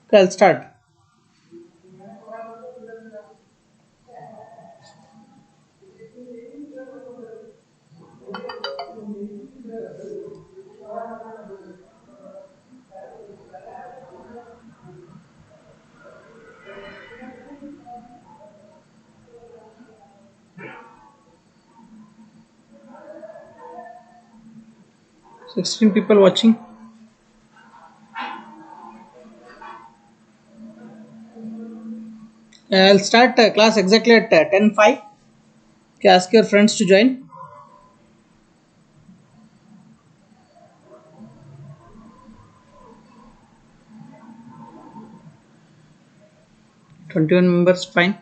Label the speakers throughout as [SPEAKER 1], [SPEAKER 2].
[SPEAKER 1] Okay, I'll start. 16 people watching. I'll start class exactly at 10:05. Okay, ask your friends to join. 21 members, fine.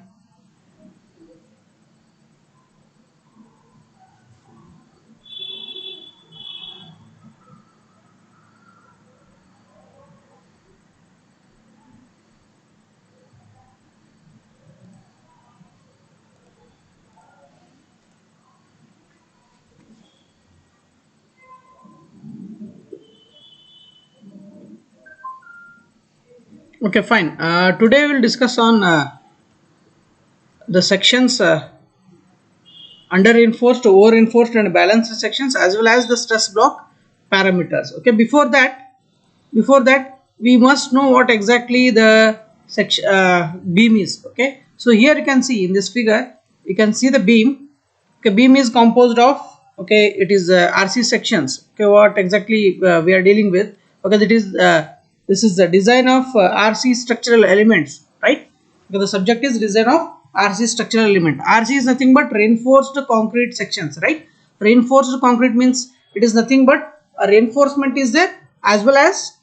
[SPEAKER 1] Okay, fine. Today we'll discuss on the sections under reinforced, over reinforced, and balanced sections, as well as the stress block parameters. Okay, before that we must know what exactly the section beam is. Okay, so here you can see in this figure, you can see the beam. Okay, beam is composed of, okay, it is RC sections. Okay, what exactly we are dealing with. Okay, that is this is the design of RC structural elements, right? Okay, the subject is design of RC structural element. RC is nothing but reinforced concrete sections, right? Reinforced concrete means it is nothing but a reinforcement is there, as well as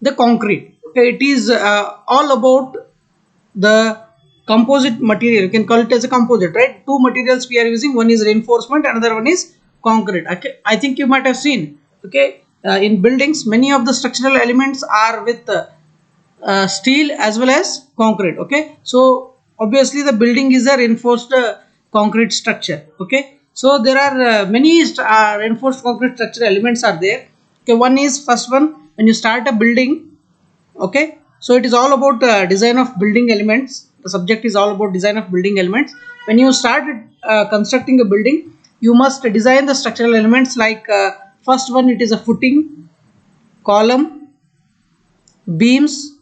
[SPEAKER 1] the concrete. Okay, it is all about the composite material. You can call it as a composite, right? Two materials we are using, one is reinforcement, another one is concrete. Okay, I think you might have seen, okay, in buildings many of the structural elements are with steel as well as concrete. Okay, so obviously the building is a reinforced concrete structure. Okay, so there are many reinforced concrete structure elements are there. Okay, one is, first one, when you start a building. Okay, so it is all about design of building elements. The subject is all about design of building elements. When you start constructing a building, you must design the structural elements like first one, it is a footing, column, beams,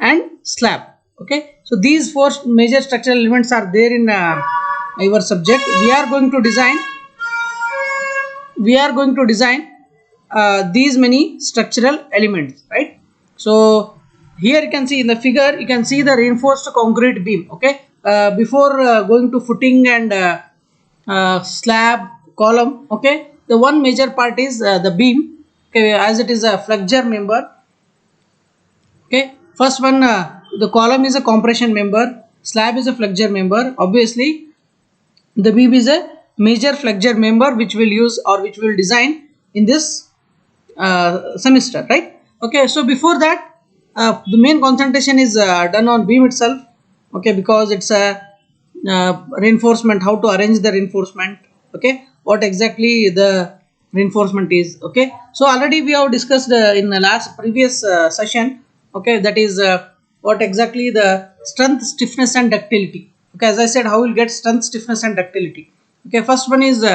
[SPEAKER 1] and slab. Okay, so these four major structural elements are there in our subject. We are going to design these many structural elements, right? So here you can see in the figure, you can see the reinforced concrete beam. Okay, before going to footing and slab, column. Okay, the one major part is the beam. Okay, as it is a flexure member. Okay, first one, the column is a compression member, slab is a flexure member. Obviously the beam is a major flexure member which will use or which will design in this semester, right? Okay, so before that, the main concentration is done on beam itself. Okay, because it's a reinforcement, how to arrange the reinforcement. Okay, what exactly the reinforcement is. Okay, so already we have discussed in the last previous session. Okay, that is what exactly the strength, stiffness, and ductility. Okay, as I said, how we'll get strength, stiffness, and ductility. Okay, first one is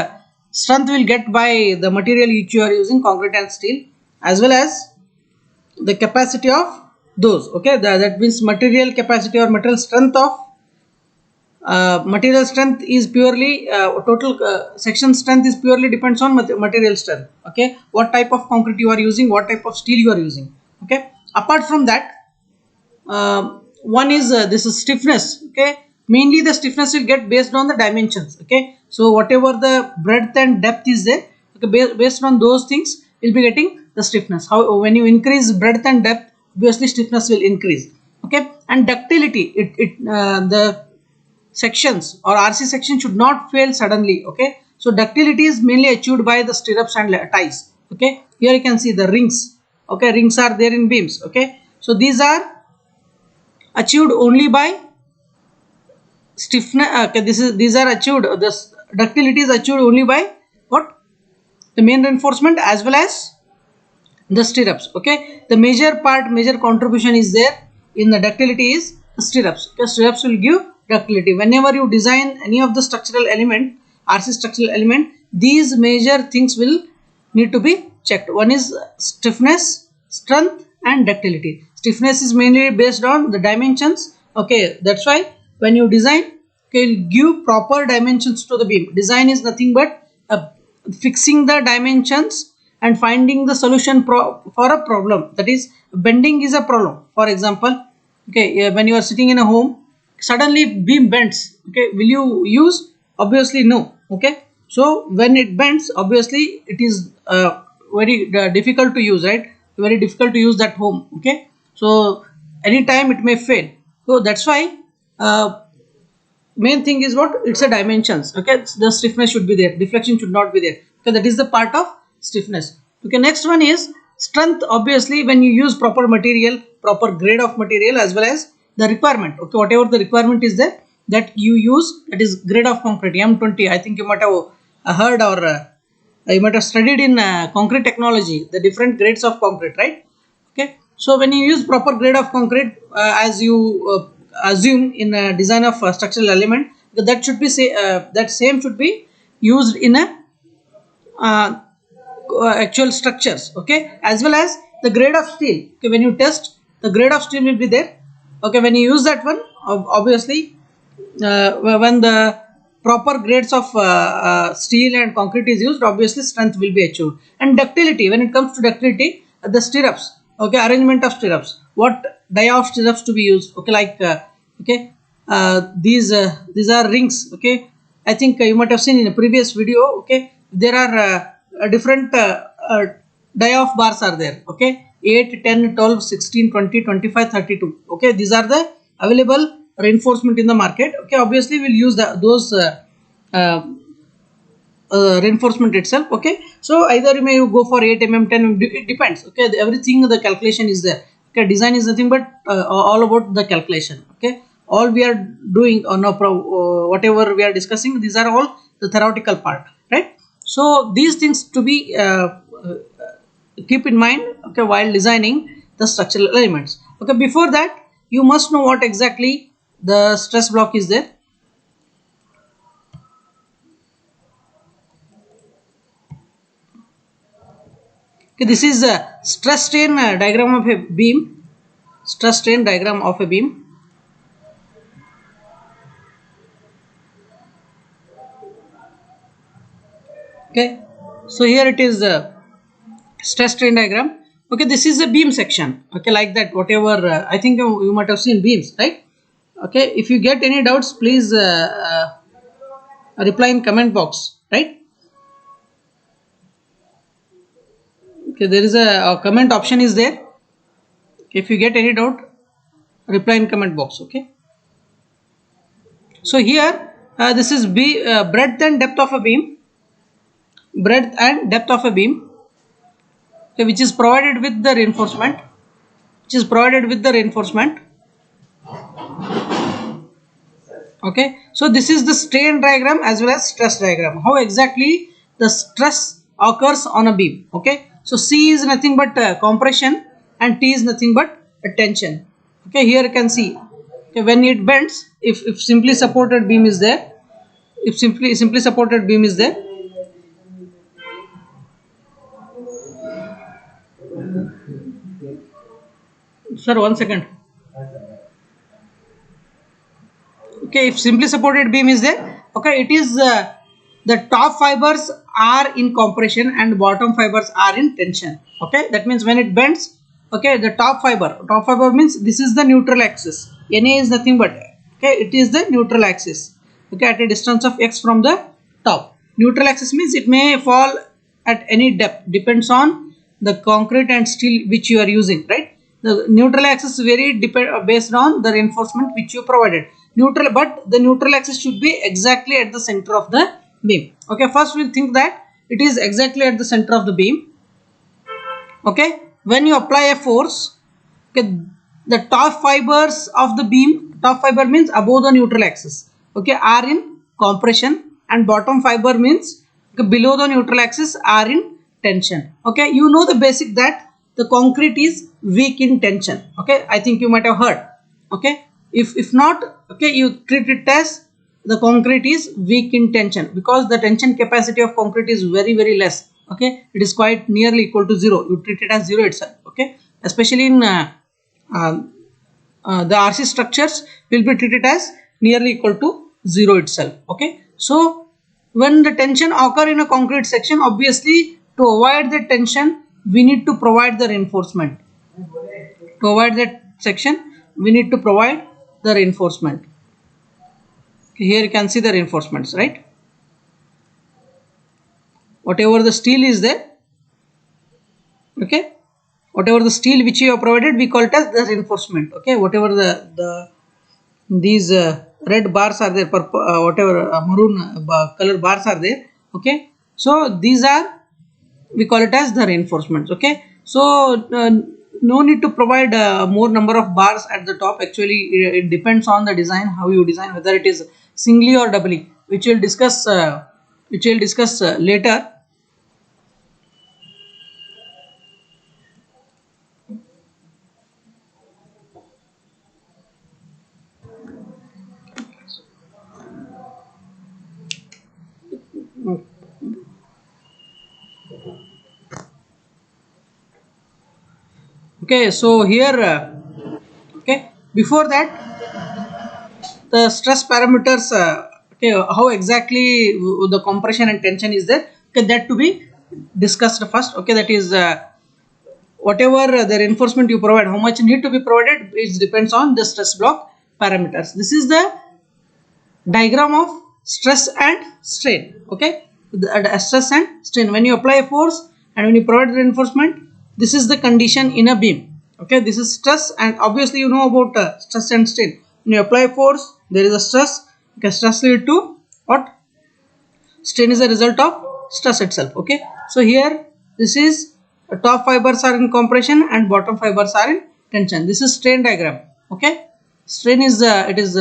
[SPEAKER 1] strength will get by the material which you are using, concrete and steel, as well as the capacity of those. Okay, that means material capacity or material strength of material strength is purely total section strength is purely depends on material strength. Okay, what type of concrete you are using, what type of steel you are using. Okay, apart from that, one is this is stiffness. Okay, mainly the stiffness will get based on the dimensions. Okay, so whatever the breadth and depth is there, okay, based on those things you'll be getting the stiffness. How when you increase breadth and depth, obviously stiffness will increase. Okay, and ductility, the sections or RC section should not fail suddenly. Okay, so ductility is mainly achieved by the stirrups and ties. Okay, here you can see the rings. Okay, rings are there in beams. Okay, so these are achieved only by stiffness. Okay, these are achieved, this ductility is achieved only by what, the main reinforcement as well as the stirrups. Okay, the major part, major contribution is there in the ductility is stirrups. Okay, stirrups will give ductility. Whenever you design any of the structural element, RC structural element, these major things will need to be checked. One is stiffness, strength and ductility. Stiffness is mainly based on the dimensions. Okay, that's why when you design, okay, give proper dimensions to the beam. Design is nothing but fixing the dimensions and finding the solution for a problem. That is, bending is a problem. For example, okay, when you are sitting in a home, suddenly beam bends. Okay, will you use? Obviously no. Okay, so when it bends, obviously it is very difficult to use, right? Very difficult to use that home. Okay, so anytime it may fail. So that's why main thing is what? It's a dimensions. Okay, the stiffness should be there, deflection should not be there. Okay, that is the part of stiffness. Okay, next one is strength. Obviously, when you use proper material, proper grade of material, as well as the requirement. Okay, whatever the requirement is there that you use, that is grade of concrete M20. I think you might have heard or you might have studied in concrete technology the different grades of concrete, right? Okay, so when you use proper grade of concrete, as you assume in a design of a structural element, that should be that same should be used in a uh, actual structures. Okay, as well as the grade of steel. Okay, when you test, the grade of steel will be there. Okay, when you use that one, obviously when the proper grades of steel and concrete is used, obviously strength will be achieved. And ductility, when it comes to ductility, the stirrups. Okay, arrangement of stirrups, what dia of stirrups to be used. Okay, like okay, these are rings. Okay, I think you might have seen in a previous video. Okay, there are different dia of bars are there. Okay, 8, 10, 12, 16, 20, 25, 32. Okay, these are the available reinforcement in the market. Okay, obviously we'll use those uh, reinforcement itself. Okay, so either you may go for 8 mm, 10 mm, it depends. Okay, everything, the calculation is there. Okay, design is nothing but all about the calculation. Okay, all we are doing or no whatever we are discussing, these are all the theoretical part, right? So these things to be keep in mind, okay, while designing the structural elements. Okay, before that you must know what exactly the stress block is there. Okay, this is a stress strain diagram of a beam. Stress strain diagram of a beam. Okay, so here it is stress strain diagram. Okay, this is a beam section. Okay, like that, whatever I think you might have seen beams, right? Okay, if you get any doubts, please reply in comment box, right? Okay, there is a comment option is there. If you get any doubt, reply in comment box. Okay, so here this is breadth and depth of a beam. Breadth and depth of a beam, okay, which is provided with the reinforcement. Okay, so this is the strain diagram as well as stress diagram. How exactly the stress occurs on a beam. Okay, so C is nothing but compression and T is nothing but tension. Okay, here you can see, okay, when it bends, if simply supported beam is there, simply supported beam is there, sir, 1 second. Okay, if simply supported beam is there, okay, it is the top fibers are in compression and bottom fibers are in tension. Okay, that means when it bends, okay, the top fiber means this is the neutral axis. Na is nothing but, okay, it is the neutral axis. Okay, at a distance of x from the top. Neutral axis means it may fall at any depth, depends on the concrete and steel which you are using, right? The neutral axis vary based on the reinforcement which you provided. But the neutral axis should be exactly at the center of the beam. Okay, first we'll think that it is exactly at the center of the beam. Okay, when you apply a force, okay, the top fibers of the beam, top fiber means above the neutral axis, okay, are in compression, and bottom fiber means, okay, below the neutral axis are in tension. Okay, you know the basic that the concrete is weak in tension. Okay, I think you might have heard. Okay, if not, okay, you treat it as the concrete is weak in tension because the tension capacity of concrete is very less. Okay, it is quite nearly equal to zero. You treat it as zero itself. Okay, especially in um, the RC structures will be treated as nearly equal to zero itself. Okay, so when the tension occur in a concrete section, obviously to avoid the tension we need to provide the reinforcement. To avoid that section we need to provide the reinforcement. Here you can see the reinforcements, right? Whatever the steel is there, okay, whatever the steel which you have provided, we call it as the reinforcement. Okay, whatever the these red bars are there, purple, whatever maroon color bars are there. Okay, so these are, we call it as the reinforcements. Okay, so no need to provide more number of bars at the top. Actually it depends on the design, how you design, whether it is singly or doubly, which we'll discuss later. Okay, so here okay, before that, the stress parameters, okay, how exactly the compression and tension is there, okay, that to be discussed first. Okay, that is whatever the reinforcement you provide, how much need to be provided, it depends on the stress block parameters. This is the diagram of stress and strain. Okay, the stress and strain, when you apply a force and when you provide reinforcement, this is the condition in a beam. Okay, this is stress, and obviously you know about stress and strain. When you apply force, there is a stress. Okay, stress lead to what? Strain is a result of stress itself. Okay, so here this is top fibers are in compression and bottom fibers are in tension. This is strain diagram. Okay, strain is it is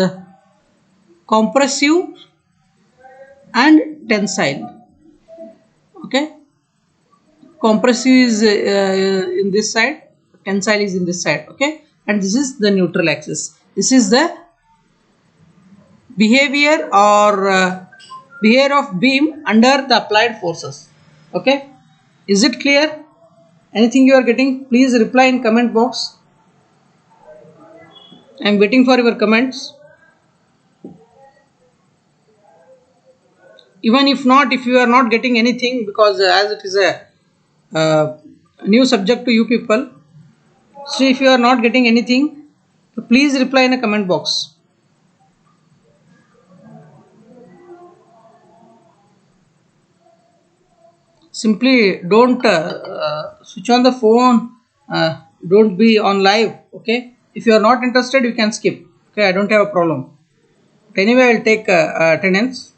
[SPEAKER 1] compressive and tensile. Okay, compressive is in this side, tensile is in this side. Okay, and this is the neutral axis. This is the behavior or behavior of beam under the applied forces. Okay, is it clear? Anything you are getting, please reply in comment box. I am waiting for your comments. Even if not, if you are not getting anything, because as it is a new subject to you people, so if you are not getting anything, please reply in a comment box. Simply don't switch on the phone, don't be on live. Okay, if you are not interested you can skip. Okay, I don't have a problem, but anyway I will take attendance.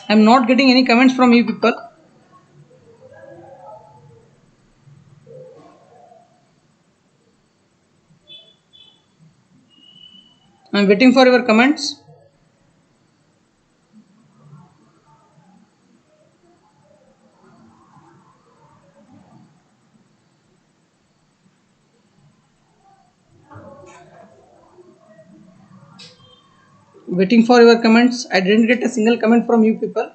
[SPEAKER 1] I am not getting any comments from you people. I am waiting for your comments. Waiting for your comments. I didn't get a single comment from you people.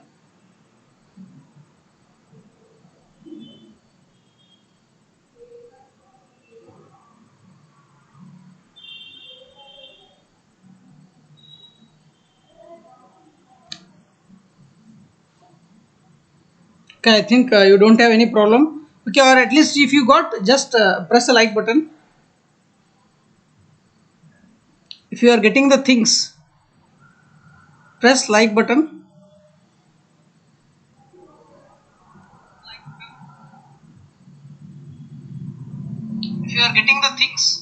[SPEAKER 1] Okay, I think you don't have any problem. Okay, or at least if you got, just press the like button. If you are getting the things, press like button. If you are getting the things,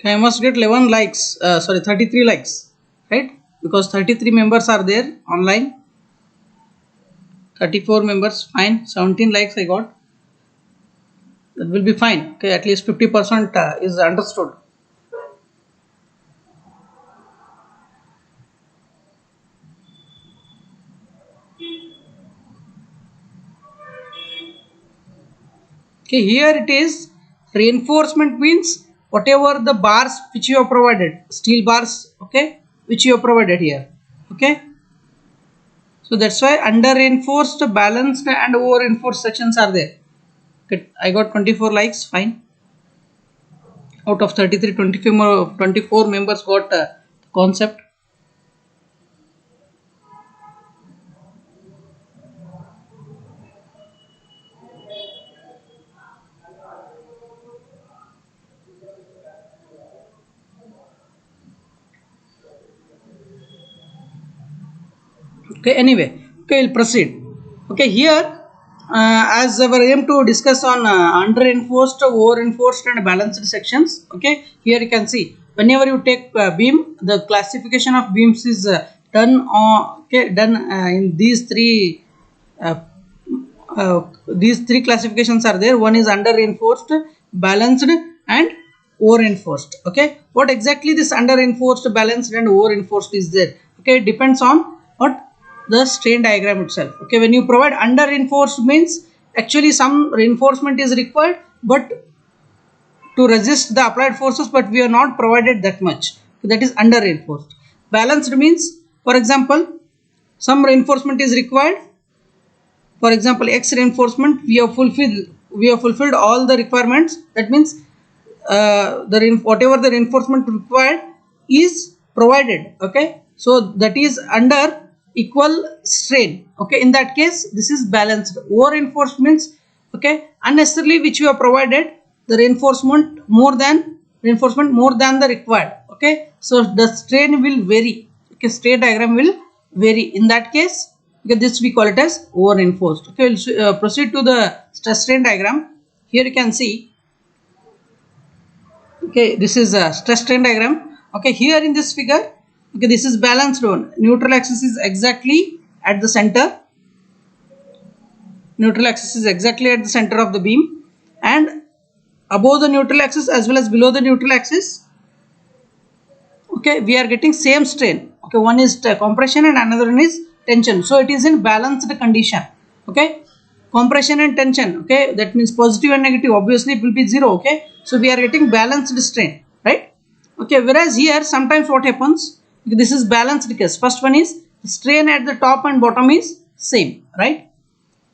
[SPEAKER 1] Okay, I must get 11 likes, sorry, 33 likes, right? Because 33 members are there online. 34 members, fine. 17 likes I got. That will be fine. Okay, at least 50% is understood. Okay, here it is. Reinforcement means whatever the bars which you have provided, steel bars, okay, which you have provided here. Okay. So that's why under reinforced, balanced and over reinforced sections are there. Okay, I got 24 likes, fine. Out of 33, 24 members got concept. Okay, anyway, okay, we'll proceed. Okay, here as our aim to discuss on under reinforced, over reinforced and balanced sections. Okay, here you can see whenever you take beam, the classification of beams is done on, okay, done in uh, these three classifications are there. One is under reinforced, balanced and over reinforced. Okay, what exactly this under reinforced, balanced and over reinforced is there? Okay, it depends on what the strain diagram itself. Okay, when you provide under reinforced means actually some reinforcement is required, but to resist the applied forces, but we are not provided that much. So that is under reinforced. Balanced means, for example, some reinforcement is required. For example, X reinforcement, we have fulfilled all the requirements. That means whatever the reinforcement required is provided. Okay, so that is under equal strain. Okay, in that case this is balanced. Over reinforced means, okay, unnecessarily which you have provided the reinforcement more than the required. Okay, so the strain will vary. Okay, strain diagram will vary. In that case, okay, this we call it as over reinforced. Okay, we'll proceed to the stress strain diagram. Here you can see, okay, this is a stress strain diagram. Okay, here in this figure, okay, this is balanced one. Neutral axis is exactly at the center. Neutral axis is exactly at the center of the beam, and above the neutral axis as well as below the neutral axis, okay, we are getting same strain. Okay, one is compression and another one is tension. So it is in balanced condition. Okay, compression and tension. Okay, that means positive and negative. Obviously it will be zero. Okay, so we are getting balanced strain, right? Okay, whereas here sometimes what happens, this is balanced case. First one is strain at the top and bottom is same, right?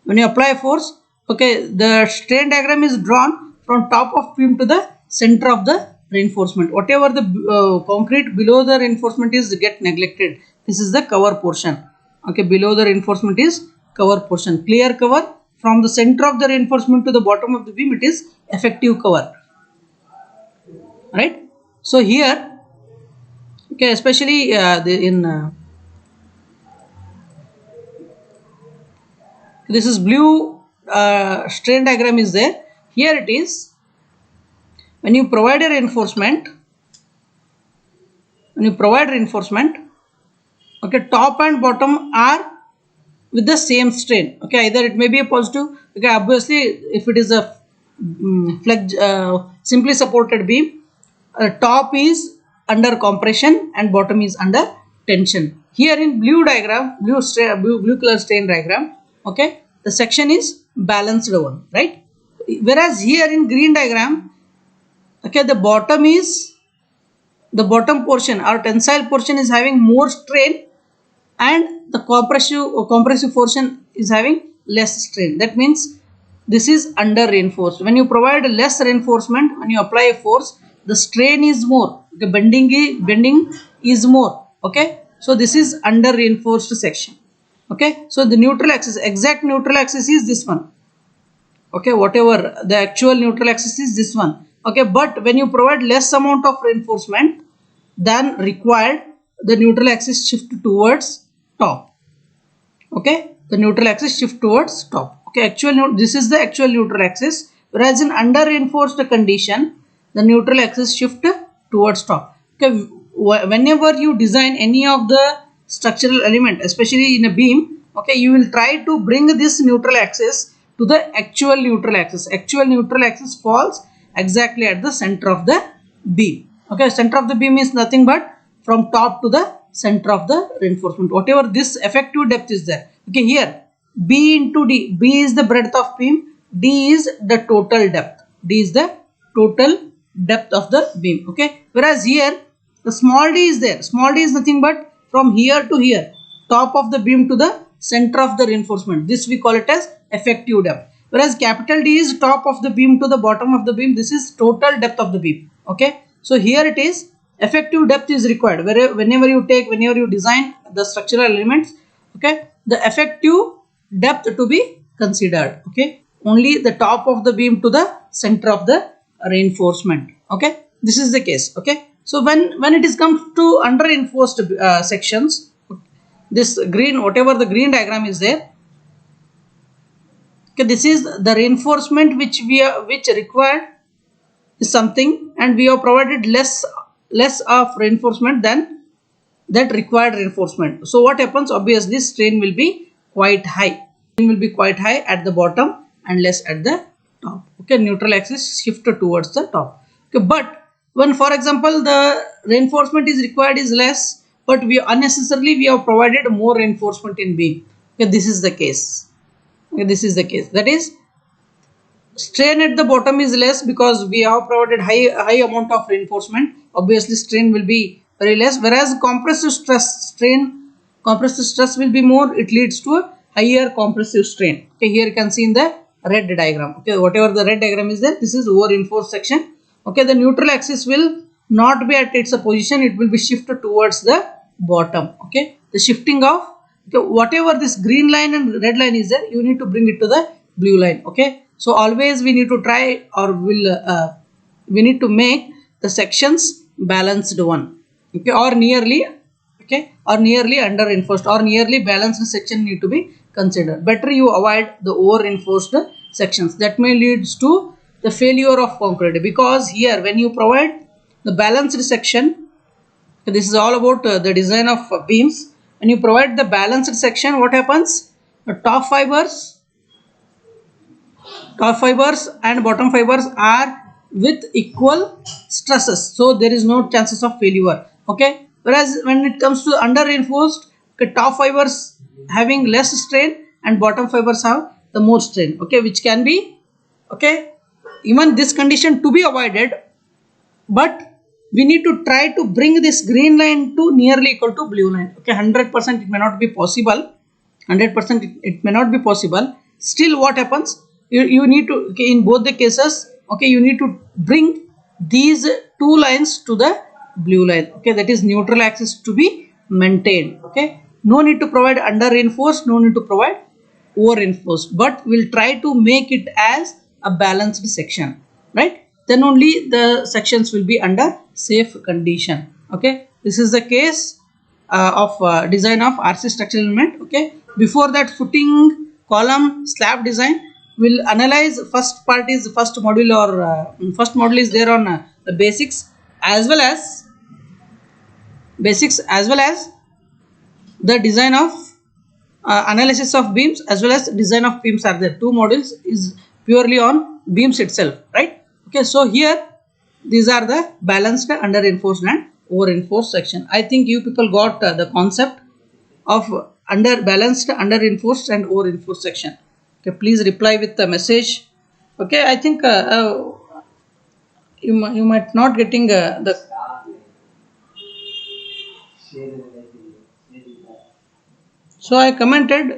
[SPEAKER 1] When you apply force, okay, the strain diagram is drawn from top of beam to the center of the reinforcement. Whatever the concrete below the reinforcement is get neglected. This is the cover portion. Okay, below the reinforcement is cover portion. Clear cover from the center of the reinforcement to the bottom of the beam, it is effective cover. Right? So here, okay, especially this is blue strain diagram is there. Here it is. When you provide a reinforcement, okay, top and bottom are with the same strain. Okay, either it may be a positive. Okay, obviously if it is a simply supported beam, top is under compression and bottom is under tension. Here in blue diagram, blue color strain diagram, okay, the section is balanced one, right? Whereas here in green diagram, okay, the bottom portion or tensile portion is having more strain and the compressive portion is having less strain. That means this is under reinforced. When you provide less reinforcement, when you apply a force, the strain is more. Okay, bending is more. Okay, so this is under reinforced section. Okay, so the neutral axis, exact neutral axis is this one. Okay, whatever the actual neutral axis is this one. Okay, but when you provide less amount of reinforcement than required, the neutral axis shift towards top. Okay, the neutral axis shift towards top. Okay, this is the actual neutral axis, whereas in under reinforced condition, the neutral axis shift towards top. Okay, whenever you design any of the structural element, especially in a beam, okay, you will try to bring this neutral axis to the actual neutral axis. Actual neutral axis falls exactly at the center of the beam. Okay, center of the beam is nothing but from top to the center of the reinforcement. Whatever this effective depth is there. Okay, here B into D. B is the breadth of beam. D is the total depth. D is the total depth of the beam. Okay, whereas here the small d is there. Small d is nothing but from here to here, top of the beam to the center of the reinforcement. This we call it as effective depth. Whereas capital D is top of the beam to the bottom of the beam. This is total depth of the beam. Okay, so here it is effective depth is required. Whenever you design the structural elements, okay, the effective depth to be considered. Okay, only the top of the beam to the center of the reinforcement. Okay, this is the case. Okay, so when it is comes to under reinforced sections, this green, whatever the green diagram is there, okay, this is the reinforcement which required is something, and we have provided less of reinforcement than that required reinforcement. So what happens? Obviously strain will be quite high. Strain will be quite high at the bottom and less at the top. Okay, neutral axis shifted towards the top. Okay, but when, for example, the reinforcement is required is less, but we have provided more reinforcement in beam. Okay, this is the case. Okay, this is the case. That is, strain at the bottom is less because we have provided high amount of reinforcement. Obviously strain will be very less, whereas compressive stress will be more. It leads to a higher compressive strain. Okay, here you can see in the red diagram. Okay, whatever the red diagram is there, this is over reinforced section. Okay, the neutral axis will not be at its position, it will be shifted towards the bottom. Okay, the shifting of, okay, whatever this green line and red line is there, you need to bring it to the blue line. Okay, so always we need to try, or we need to make the sections balanced one. Okay, or nearly, okay, or nearly under reinforced or nearly balanced section need to be considered. Better you avoid the over reinforced sections, that may leads to the failure of concrete, because here when you provide the balanced section, this is all about the design of beams. When you provide the balanced section, what happens? The top fibers and bottom fibers are with equal stresses, so there is no chances of failure. Okay, whereas when it comes to under reinforced, okay, top fibers having less strain and bottom fibers have the more strain. Okay, which can be, okay, even this condition to be avoided, but we need to try to bring this green line to nearly equal to blue line. Okay, 100% it may not be possible. 100% it may not be possible. Still, what happens? You need to, okay, in both the cases, okay, you need to bring these two lines to the blue line. Okay, that is neutral axis to be maintained. Okay, no need to provide under reinforced, no need to provide over reinforced, but we'll try to make it as a balanced section, right? Then only the sections will be under safe condition. Okay, this is the case of design of RC structural element. Okay, before that, footing, column, slab design, we'll analyze. First part is first module, or first module is there on the basics as well as the design of analysis of beams, as well as design of beams are there. Two modules is purely on beams itself, right? Okay, so here these are the balanced under reinforced and over reinforced section. I think you people got the concept of balanced under reinforced and over reinforced section. Okay, please reply with the message. Okay, I think you might not getting the. So I commented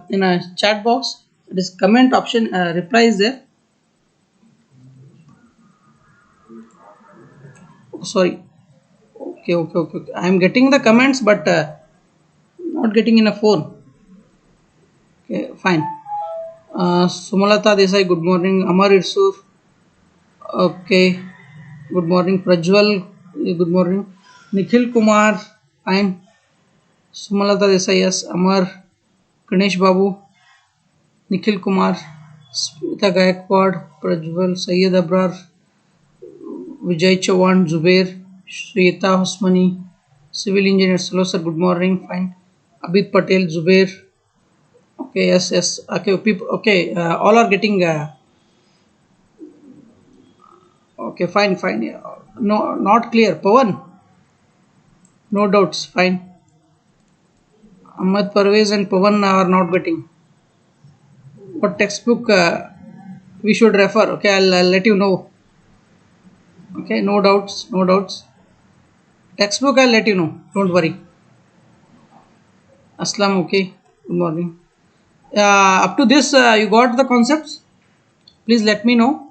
[SPEAKER 1] in a chat box. This comment option, reply is there. Oh, sorry. Okay. I am getting the comments, but not getting in a phone. Okay, fine. Sumalata Desai, good morning. Amar Irsuf, okay. Good morning. Prajwal, good morning. Nikhil Kumar, fine. Sumalata Desai, yes. Amar, Ganesh Babu, Nikhil Kumar, Smita Gaikwad, Prajwal, Syed Abrar, Vijay Chauhan, Zubair, Shweta Hosmani, civil engineers. Hello sir, good morning. Fine. Abid Patel, Zubair. Okay, yes. Okay, people. Okay, all are getting. Okay, fine. Yeah. No, not clear. Pawan, no doubts. Fine. Ahmad Parvez and Pawan are not getting. What textbook we should refer? Okay, I'll let you know. Okay, no doubts. Textbook I'll let you know. Don't worry. Aslam, okay. Good morning. Up to this, you got the concepts? Please let me know.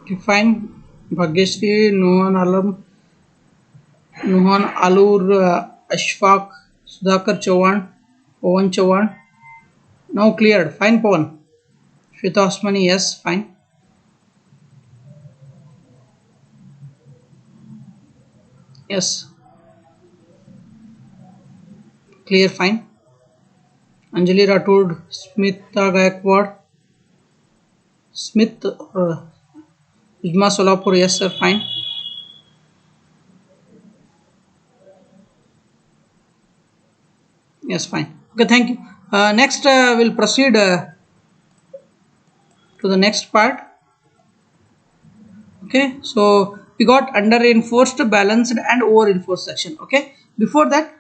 [SPEAKER 1] Okay, fine. Bhagyashree, Nuhan Alur, Ashfaq, Sudhakar Chauhan, Pawan Chauhan. Now cleared. Fine, Pawan. Shweta Osmani, yes, fine. Yes, clear, fine. Anjali Rathod, Smita Gaikwad, Smith, Ujma Solapur, yes, sir, fine. Yes, fine. Okay, thank you. Next, we'll proceed to the next part. Okay, so we got under reinforced, balanced, and over reinforced section. Okay, before that,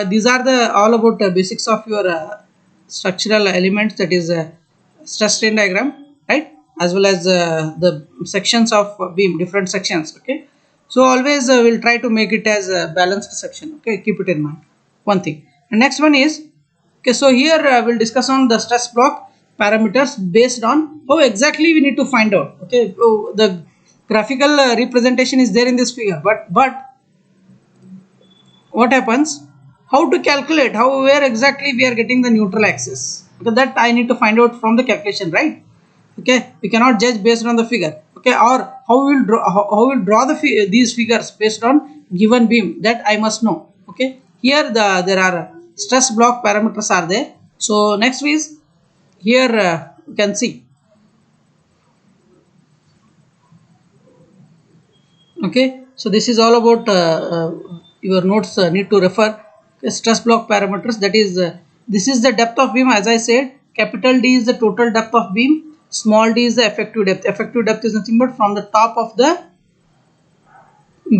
[SPEAKER 1] these are the all about basics of your structural elements, that is stress strain diagram, right? As well as the sections of beam, different sections. Okay, so always we'll try to make it as a balanced section. Okay, keep it in mind. One thing. The next one is, okay, so here we'll discuss on the stress block parameters based on how exactly we need to find out. Okay, so the graphical representation is there in this figure, but what happens? How to calculate? How, where exactly we are getting the neutral axis? Because that I need to find out from the calculation, right? Okay, we cannot judge based on the figure. Okay, or how we will draw, how we'll draw these figures based on given beam, that I must know. Okay, here there are stress block parameters are there. So next is here you can see. Okay, so this is all about your notes need to refer. Okay, stress block parameters, that is this is the depth of beam. As I said, capital D is the total depth of beam, small d is the effective depth. Effective depth is nothing but from the top of the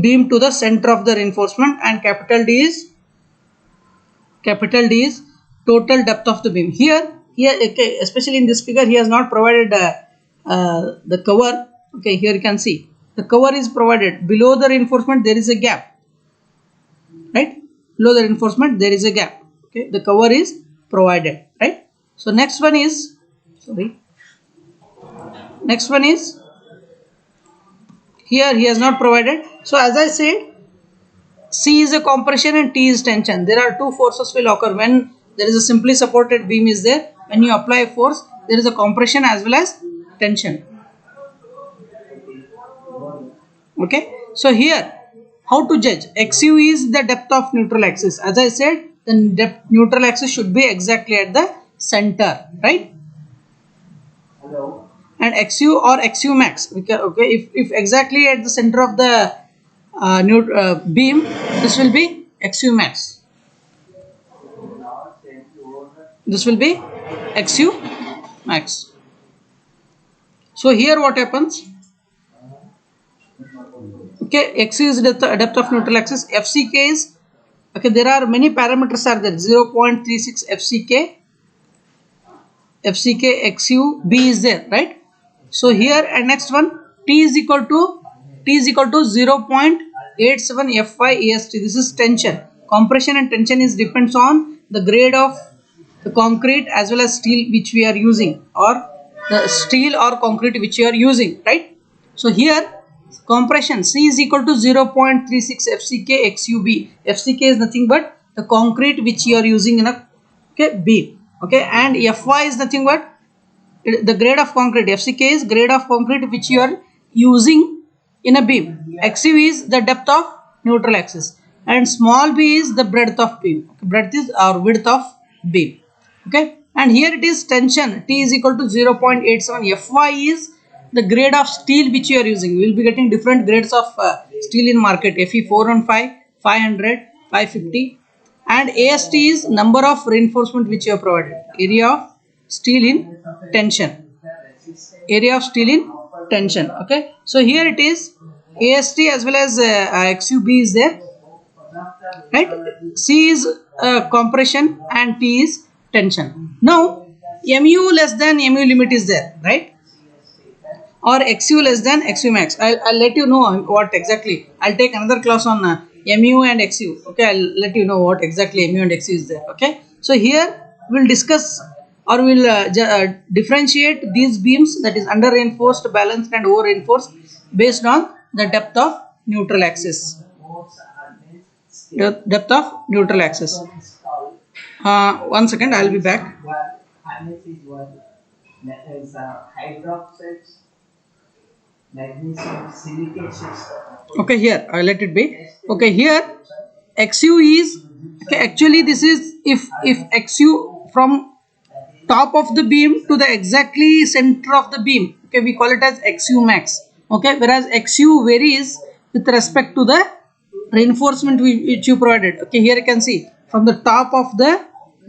[SPEAKER 1] beam to the center of the reinforcement, and capital D is total depth of the beam. Here okay, especially in this figure, he has not provided the cover. Okay, here you can see the cover is provided. Below the reinforcement there is a gap, right? Below the reinforcement there is a gap. Okay, the cover is provided, right? So next one is, here he has not provided. So as I said, C is a compression and T is tension. There are two forces will occur when there is a simply supported beam is there. When you apply a force, there is a compression as well as tension. Okay, so here how to judge? XU is the depth of neutral axis. As I said, the depth neutral axis should be exactly at the center, right? And XU or XU max, okay, if exactly at the center of the beam, this will be XU max. This will be XU max. So here what happens? Okay, X is depth of neutral axis. FCK is, okay, there are many parameters are there. 0.36 FCK, XU, B is there, right? So here and next one, T is equal to 0.87 Fy est. This is tension. Compression and tension is depends on the grade of the concrete as well as steel which we are using, or the steel or concrete which you are using, right? So here compression C is equal to 0.36 FCK XUB. FCK is nothing but the concrete which you are using in a beam. Okay, and Fy is nothing but the grade of concrete. FCK is grade of concrete which you are using in a beam. XU is the depth of neutral axis, and small b is the breadth of beam. Breadth is or width of beam. Okay, and here it is tension. T is equal to 0.87. Fy is the grade of steel which you are using. We will be getting different grades of steel in market. Fe 415, 500, 550, and AST is number of reinforcement which you have provided. Area of steel in tension. Area of steel in tension. Okay, so here it is AST as well as XUB is there, right? C is compression and T is tension. Now mu less than mu limit is there, right? Or XU less than XU max. I'll let you know what exactly. I'll take another class on mu and XU. Okay, I'll let you know what exactly mu and XU is there. Okay, so here we'll discuss or we'll differentiate these beams, that is under reinforced, balanced and over reinforced, based on the depth of neutral axis. Depth of neutral axis. 1 second, I'll be back. Magnesium silicate. Okay, here I let it be. Okay, here XU is okay. Actually, this is if XU from top of the beam to the exactly center of the beam. Okay, we call it as XU max. Okay, whereas XU varies with respect to the reinforcement which you provided. Okay, here you can see from the top of the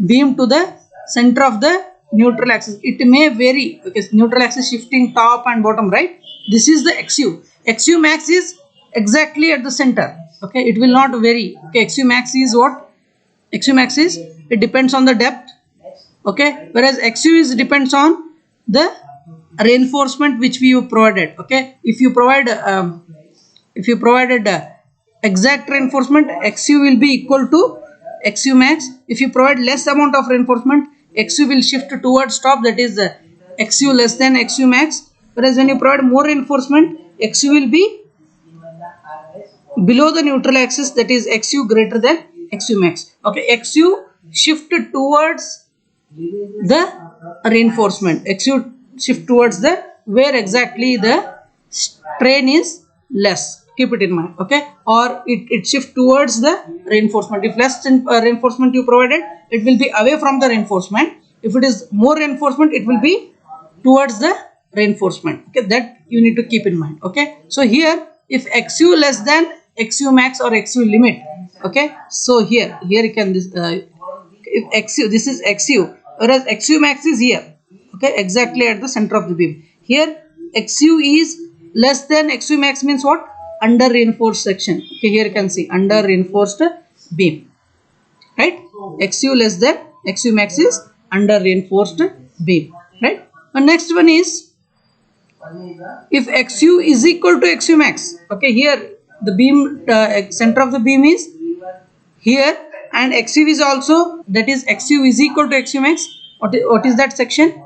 [SPEAKER 1] beam to the center of the neutral axis. It may vary because neutral axis shifting top and bottom, right? This is the XU. XU max is exactly at the center. Okay, it will not vary. Okay, XU max is what? XU max is, it depends on the depth. Okay, whereas XU is depends on the reinforcement which we provided. Okay, if you provided exact reinforcement, XU will be equal to XU max. If you provide less amount of reinforcement, XU will shift towards top, that is XU less than XU max. Whereas when you provide more reinforcement, XU will be below the neutral axis, that is XU greater than XU max. Okay, XU shifted towards the reinforcement. XU shift towards the where exactly the strain is less. Keep it in mind. Okay, or it shift towards the reinforcement. If less reinforcement you provided, it will be away from the reinforcement. If it is more reinforcement, it will be towards the reinforcement. Okay, that you need to keep in mind. Okay, so here if XU less than XU max or XU limit. Okay, so here you can this if XU, this is XU, whereas XU max is here. Okay, exactly at the center of the beam. Here XU is less than XU max means what? Under reinforced section. Okay, here you can see under reinforced beam, right? XU less than XU max is under reinforced beam, right? The next one is if XU is equal to XU max. Okay, here the beam center of the beam is here and XU is also, that is XU is equal to XU max. What is that section?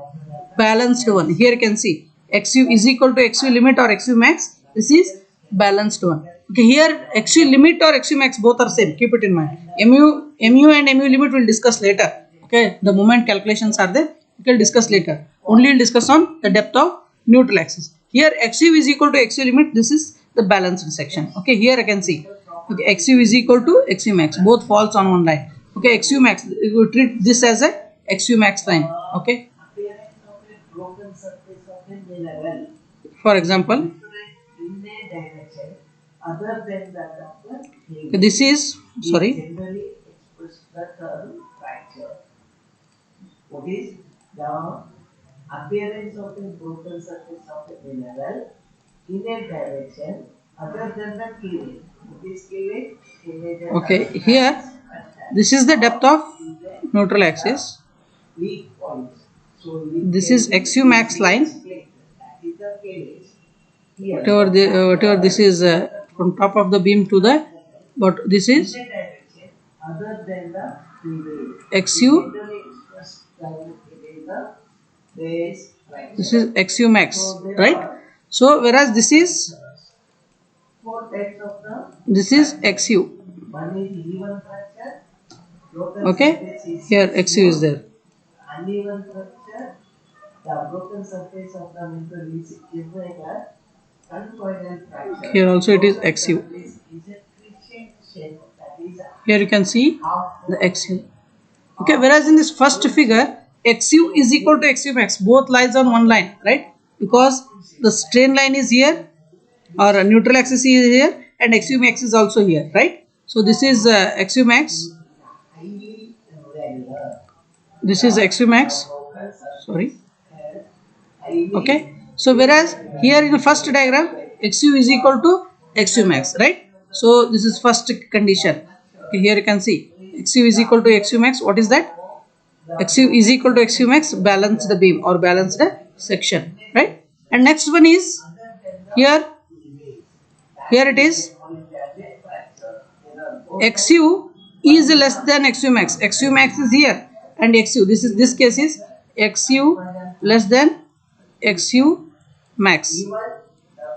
[SPEAKER 1] Balanced one. Here you can see XU is equal to XU limit or XU max. This is balanced one. Okay, here XU limit or XU max both are same. Keep it in mind. MU and MU limit we'll discuss later. Okay, the moment calculations are there, we will discuss later. Only we'll discuss on the depth of neutral axis. Here XU is equal to XU limit. This is the balanced section. Okay, here I can see. Okay, XU is equal to XU max. Both falls on one line. Okay, XU max. You will treat this as a XU max line. Okay. For example, this is sorry. What is the appearance of the broken surface of the mineral in a direction other than the cleavage? Okay, here this is the depth of neutral axis. This is XU max line. Whatever this is from top of the beam to the, but this is XU. This is XU max, right? So whereas this is XU. Okay, here XU is there.
[SPEAKER 2] Uneven fracture, the broken surface of the member is irregular, concoidal fracture.
[SPEAKER 1] Here also it is XU.
[SPEAKER 2] Is a crescent shape, that is
[SPEAKER 1] Here you can see the XU. Okay, whereas in this first figure, XU is equal to XU max. Both lies on one line, right? Because the strain line is here, or a neutral axis is here, and XU max is also here, right? So this is XU max.
[SPEAKER 2] highly irregular.
[SPEAKER 1] This is XU max.
[SPEAKER 2] Broken surface
[SPEAKER 1] Sorry.
[SPEAKER 2] has highly
[SPEAKER 1] Okay. So whereas here in the first diagram, XU is equal to XU max, right? So this is first condition. Okay, here you can see XU is equal to XU max. What is that? XU is equal to XU max, balance the beam or balance the section, right? And next one is here. Here it is XU is less than XU max. XU max is here, and XU, this case is XU less than XU max,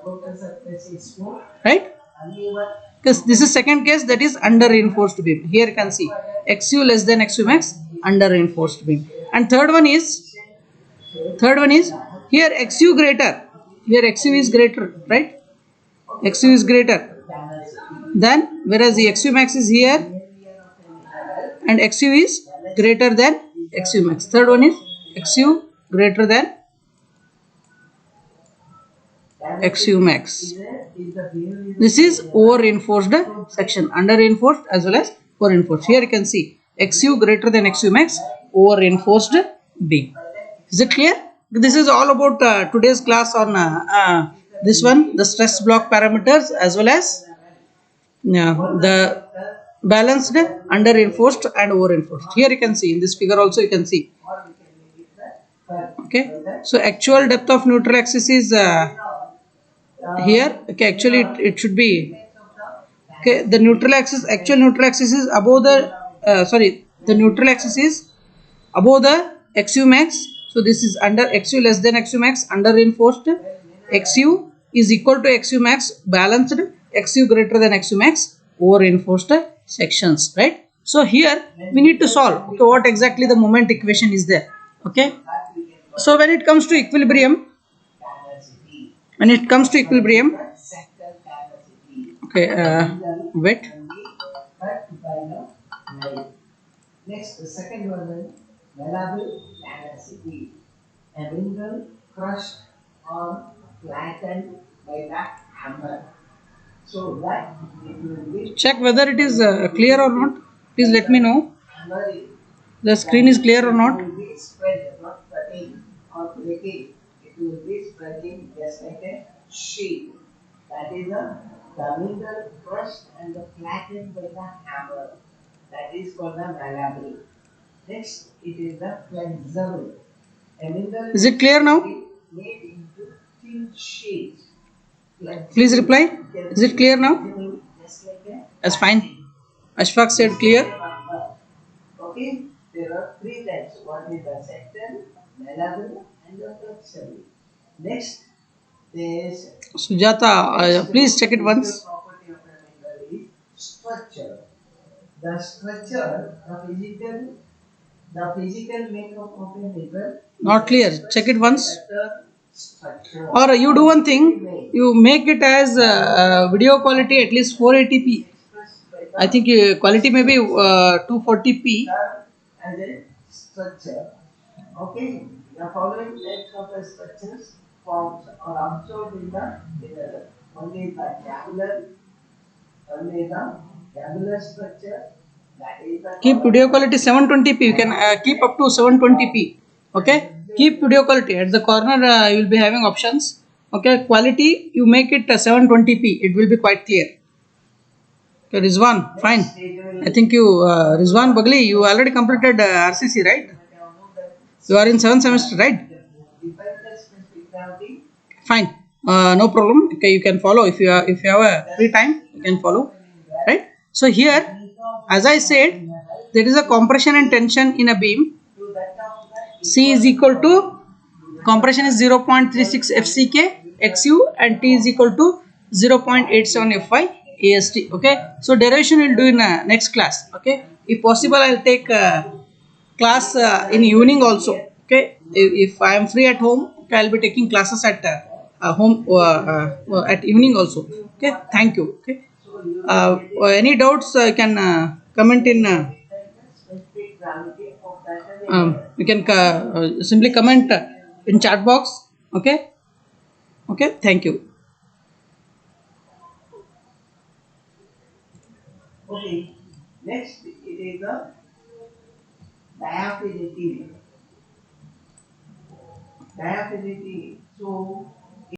[SPEAKER 2] broken surface is smooth,
[SPEAKER 1] right?
[SPEAKER 2] uneven.
[SPEAKER 1] Because this is second case, that is under reinforced beam. Here you can see XU less than XU max, under reinforced beam. And third one is here XU greater. Here XU is greater, right? XU is greater than, whereas the XU max is here and XU is greater than XU max. Third one is XU greater than XU max. This is over reinforced section, under reinforced as well as over reinforced. Here you can see XU greater than XU max, over reinforced beam. Is it clear? This is all about today's class on this one, the stress block parameters as well as the balanced, under reinforced and over reinforced. Here you can see in this figure also you can see. Okay, so actual depth of neutral axis is here. Okay, actually it should be, okay, the neutral axis, actual neutral axis is above the the neutral axis is above the XU max. So this is under XU less than XU max, under reinforced. XU is equal to XU max, balanced. XU greater than XU max, over reinforced sections, right? So here we need to solve, okay, what exactly the moment equation is there. Okay, so when it comes to equilibrium, okay, wet.
[SPEAKER 2] Next, the second one is malleable tenacity. A mineral crushed or flattened by the hammer. So that it will be
[SPEAKER 1] Check whether it is clear or not. Please let me know. The screen is clear or not.
[SPEAKER 2] It will be spread, not cutting or breaking. It will be spreading just like a sheet. That is the mineral crushed and flattened by the hammer. That is called the malleable. Next, it is the flexible. A mineral
[SPEAKER 1] Is it clear now?
[SPEAKER 2] made into thin sheets.
[SPEAKER 1] Please reply. Is it clear now?
[SPEAKER 2] Just like a
[SPEAKER 1] That's fine. Ashfaq said clear.
[SPEAKER 2] okay, there are three types. One is the sector, malleable, and the flexible. Next, there is
[SPEAKER 1] Sujata, please check it once.
[SPEAKER 2] property of a mineral is structure. The structure, the physical makeup of a mineral.
[SPEAKER 1] Not clear. Check it once.
[SPEAKER 2] Structure.
[SPEAKER 1] Or you do one thing. You make it as video quality at least 480p. I think quality may be 240p.
[SPEAKER 2] As a structure. Okay, the following types of structures forms are observed in the mineral. One is the gabular structure. That is the
[SPEAKER 1] Keep video quality 720p. You can keep up to 720p. Okay. Keep video quality at the corner. You will be having options. Okay. Quality you make it 720p. It will be quite clear. Okay, Rizwan, fine. I think you, Rizwan Bagli, you already completed RCC, right? You are in 7th semester, right? Fine. No problem. Okay, you can follow if you have a free time. You can follow, right? So here, as I said, there is a compression and tension in a beam. C is equal to, compression is 0.36 FCK XU and T is equal to 0.87 FY AST. Okay, so derivation we'll do in next class. Okay, If possible, I'll take class in evening also. Okay, if I am free at home, okay, I'll be taking classes at home at evening also. Okay, thank you. Okay, any doubts you can comment in.
[SPEAKER 2] Specific gravity of that
[SPEAKER 1] You can simply comment in chat box. Okay, okay, thank you.
[SPEAKER 2] Okay, next it is the diaphragm. Diaphragm. So